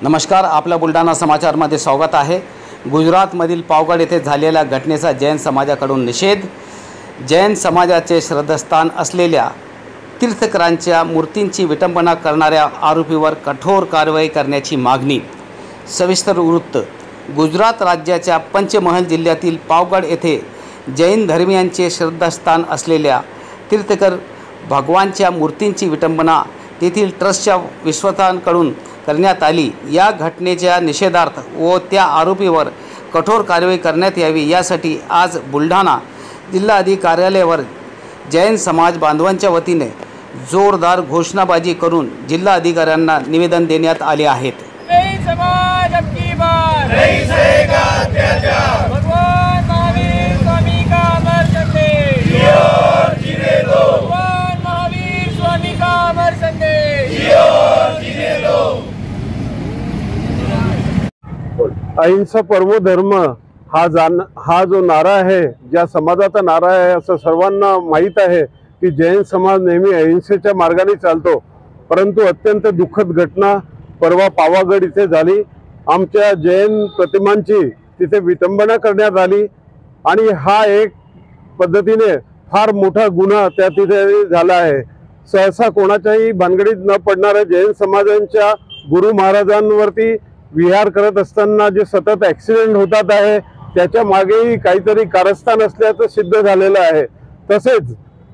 नमस्कार, आपल्या बुलढाणा समाचारमध्ये स्वागत आहे। गुजरातमधील पावगड येथे झालेल्या घटनेचा जैन समाजाकडून निषेध। जैन समाजाचे श्रद्धास्थान असलेल्या तीर्थंकरांच्या मूर्तींची विटंबना करणाऱ्या आरोपीवर कठोर कारवाई करण्याची मागणी। सविस्तर वृत्त। गुजरात राज्याच्या पंचमहल जिल्ह्यातील पावगड येथे जैन धर्मीयांचे श्रद्धास्थान असलेल्या तीर्थंकर भगवानच्या मूर्तींची विटंबना तेथील ट्रस्टच्या विश्वासांकडून करण्यात आली। या घटनेच्या निषेधार्थ व त्या आरोपीवर कठोर कारवाई करण्यात यावी यासाठी आज बुलढाणा जिल्हाधिकारी कार्यालयावर जैन समाज बांधवांच्या वतीने जोरदार घोषणाबाजी करून जिल्हाधिकाऱ्यांना निवेदन देण्यात आले आहेत। जैन समाज अब की बार नहीं सहेगा अत्याचार। भगवान महावीर स्वामी का अमर संदेश जियो और जीने दो। भगवान महावीर स्वामी का अमर संदेश जियो और जीने दो। अहिंसा परमो धर्म हा जो नारा आहे, ज्या समाजाचा नारा आहे असं सर्वांना माहीत आहे की जैन समाज नेहमी अहिंसेच्या मार्गाने चालतो। परंतु अत्यंत दुःखद घटना परवा पावागड इथे झाली। आमच्या जैन प्रतिमांची तिथे विटंबना करण्यात आली आणि हा एक पद्धतीने फार मोठा गुन्हा त्या तिथे झाला आहे। सहसा कोणाच्याही भानगडीत न पडणाऱ्या जैन समाजांच्या गुरु महाराजांवरती विहार करत असताना जे सतत ॲक्सिडेंट होतात आहे त्याच्या मागेही काहीतरी कारस्थान असल्याचं सिद्ध झालेलं आहे। तसेच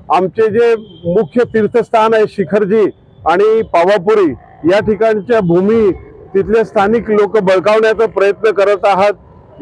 आमचे जे मुख्य तीर्थस्थान आहे शिखरजी आणि पावापुरी या ठिकाणच्या भूमी तिथले स्थानिक लोक बळकावण्याचा प्रयत्न करत आहात।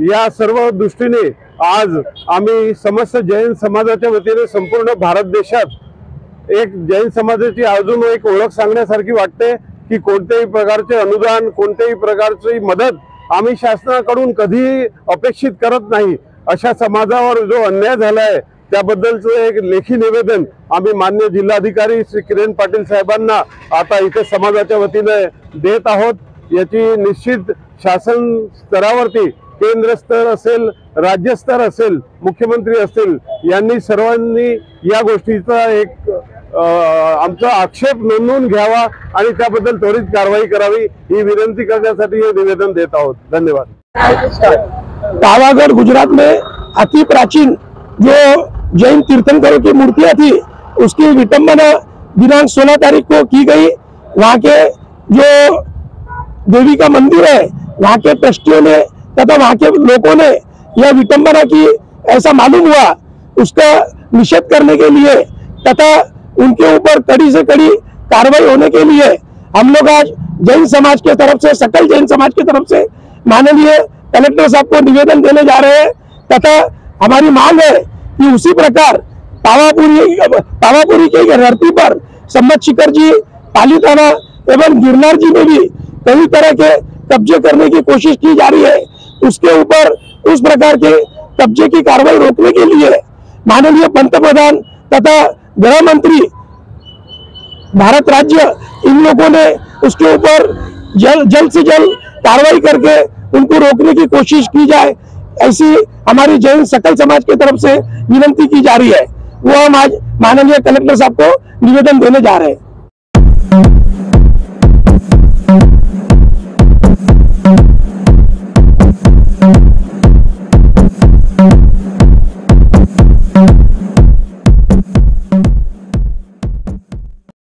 या सर्व दृष्टीने आज आम्ही समस्त जैन समाजाच्या वतीने संपूर्ण भारत देशात एक जैन समाजाची अजून एक ओळख सांगण्यासारखी वाटते की कोणत्याही प्रकारचे अनुदान, कोणत्याही प्रकारची मदत आम्ही शासनाकडून कधी अपेक्षित करत नाही। अशा समाजावर जो अन्याय झाला आहे त्याबद्दलचं एक लेखी निवेदन आम्ही माननीय जिल्हाधिकारी श्री किरण पाटील साहेबांना आता इथे समाजाच्या वतीने देत आहोत। याची निश्चित शासन स्तरावरती केंद्र स्तर असेल, राज्य स्तर असेल, मुख्यमंत्री असतील यांनी सर्वांनी या गोष्टीचा एक आमचा आक्षेप नोंदवून घ्यावा आणि त्याबद्दल त्वरित कारवाई करावी ही विनंती करण्यासाठी हे निवेदन देत आहोत। धन्यवाद। पावागढ़ गुजरात में अति प्राचीन जो जैन तीर्थंकरों की मूर्तियां थी उसकी विटंबना दिनांक 16 तारीख को की गई। वहाँ के जो देवी का मंदिर है वहाँ के ट्रस्टियों ने तथा वहाँ के लोगों ने यह विटंबना की ऐसा मालूम हुआ। उसका निषेध करने के लिए तथा उनके ऊपर कड़ी से कड़ी कार्रवाई होने के लिए हम लोग आज जैन समाज के तरफ से, सकल जैन समाज की तरफ से माननीय कलेक्टर साहब को निवेदन देने जा रहे हैं तथा हमारी मांग है कि उसी प्रकार पावापुरी की धरती पर सम्मत शिखर जी, पाली थाना एवं गिरनार जी में भी कई तरह के कब्जे करने की कोशिश की जा रही है। उसके ऊपर उस प्रकार के कब्जे की कार्रवाई रोकने के लिए माननीय पंतप्रधान तथा गृह मंत्री भारत राज्य इन लोगों ने उसके ऊपर जल्द से जल्द कार्रवाई करके उनको रोकने की कोशिश की जाए, ऐसी हमारी जैन सकल समाज की तरफ से विनती की जा रही है। वो हम आज माननीय कलेक्टर साहब को निवेदन देने जा रहे हैं।